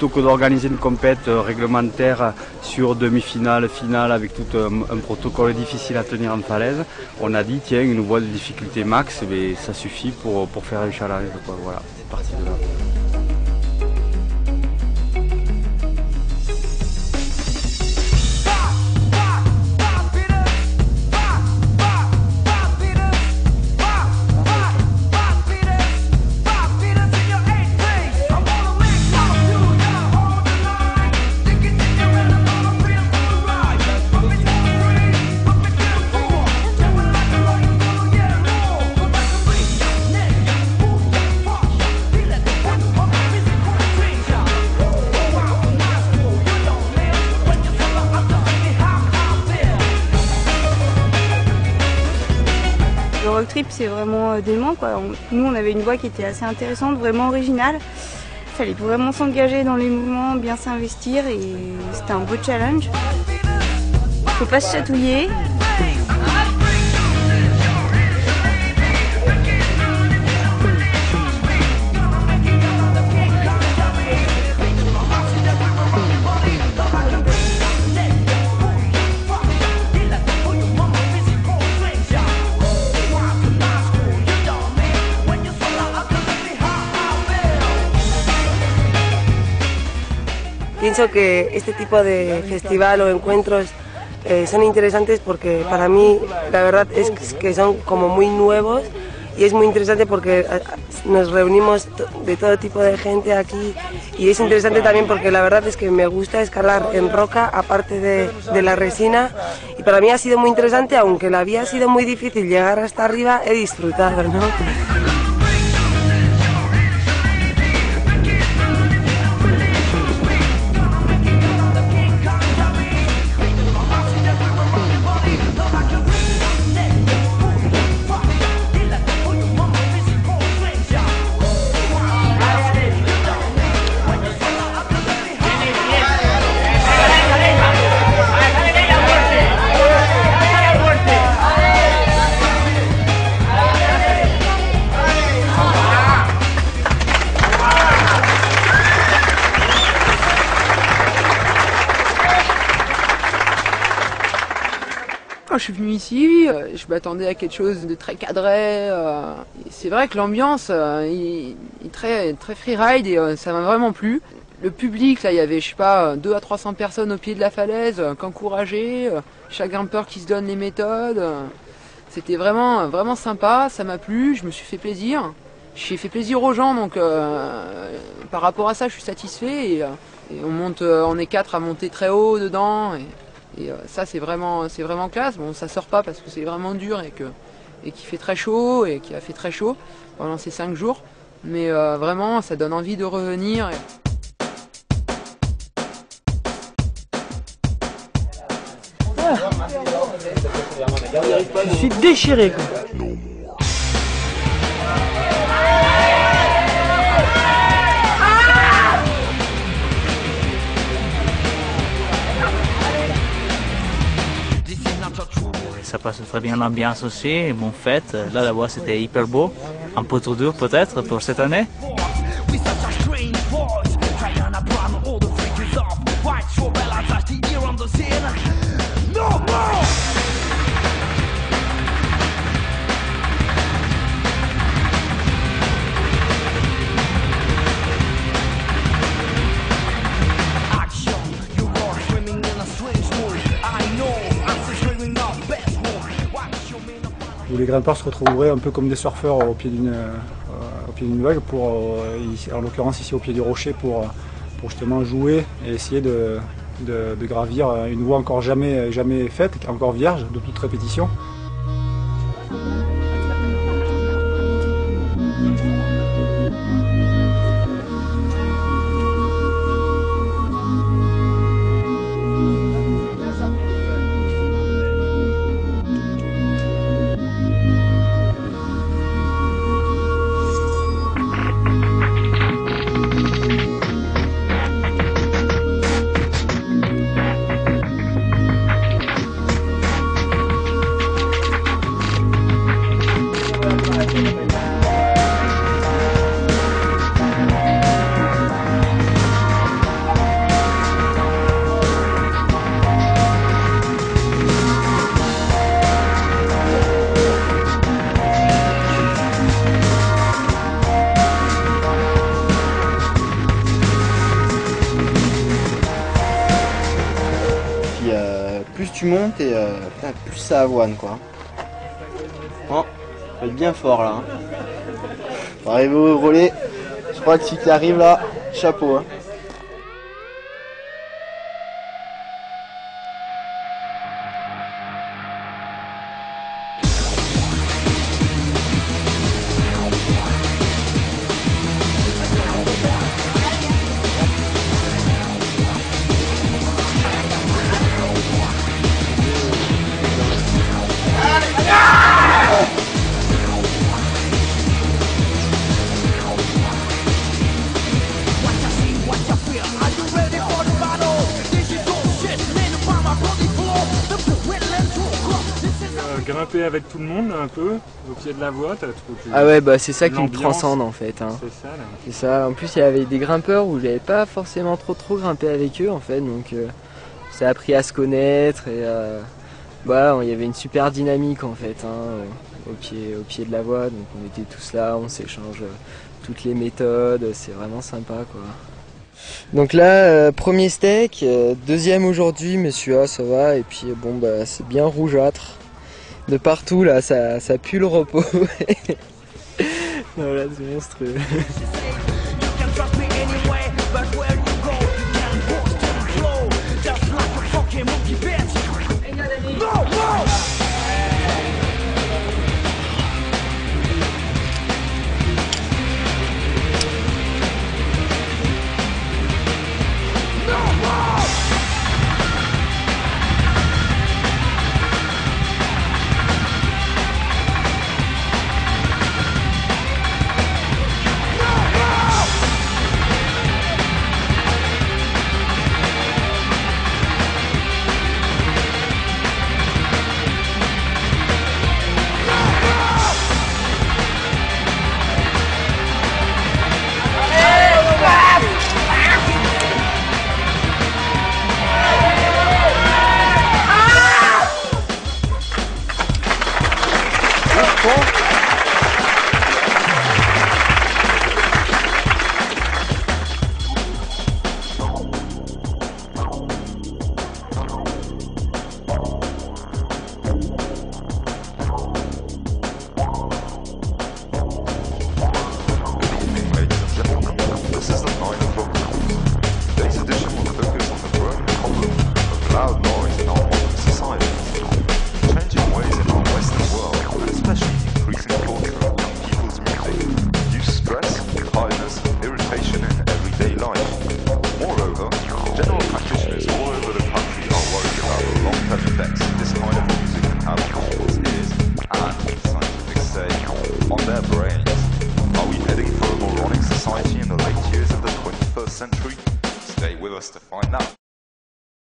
plutôt que d'organiser une compète réglementaire sur demi-finale, finale avec tout un protocole difficile à tenir en falaise, on a dit tiens, une voie de difficulté max, mais ça suffit pour faire un challenge. Quoi. Voilà, c'est parti de là. Le road trip, c'est vraiment dément, quoi. Nous, on avait une voie qui était assez intéressante, vraiment originale. Il fallait vraiment s'engager dans les mouvements, bien s'investir et c'était un beau challenge. Faut pas se chatouiller. Pienso que este tipo de festival o encuentros son interesantes porque para mí la verdad es que son como muy nuevos y es muy interesante porque nos reunimos de todo tipo de gente aquí y es interesante también porque la verdad es que me gusta escalar en roca aparte de la resina y para mí ha sido muy interesante, aunque la vía ha sido muy difícil llegar hasta arriba, he disfrutado, ¿no? Quand je suis venue ici, je m'attendais à quelque chose de très cadré. C'est vrai que l'ambiance est très freeride et ça m'a vraiment plu. Le public, là, il y avait, je sais pas, 200 à 300 personnes au pied de la falaise, qu'encourager, chaque grimpeur qui se donne les méthodes. C'était vraiment sympa, ça m'a plu, je me suis fait plaisir. J'ai fait plaisir aux gens, donc par rapport à ça, je suis satisfait. Et on est 4 à monter très haut dedans. Et ça c'est vraiment classe. Bon, ça sort pas parce que c'est vraiment dur et qu'il fait très chaud et qu'il a fait très chaud pendant ces 5 jours. Mais vraiment ça donne envie de revenir. Je suis déchiré, quoi. Ça passe très bien l'ambiance aussi, bon fête. Là, la voie c'était hyper beau, un peu trop dur peut-être pour cette année. Où les grimpeurs se retrouveraient un peu comme des surfeurs au pied d'une vague, en l'occurrence ici au pied du rocher, pour justement jouer et essayer de gravir une voie encore jamais faite, encore vierge de toute répétition. tu montes et plus ça avoine quoi. Oh, faut être bien fort là. Pour arriver au relais, je crois que si tu arrives là, chapeau. Hein. Grimper avec tout le monde un peu au pied de la voie, t'as trouvé. Ah ouais, bah c'est ça qui me transcende en fait. Hein. C'est ça là. C'est ça. En plus il y avait des grimpeurs où j'avais pas forcément trop grimpé avec eux en fait, donc ça a appris à se connaître et voilà, il y avait une super dynamique en fait au pied de la voie, donc on était tous là, on s'échange toutes les méthodes, c'est vraiment sympa quoi. Donc là, premier steak, deuxième aujourd'hui, mais celui-là ça va, et puis bon bah c'est bien rougeâtre. De partout là, ça pue le repos. Voilà, c'est monstrueux. Century. Stay with us to find out.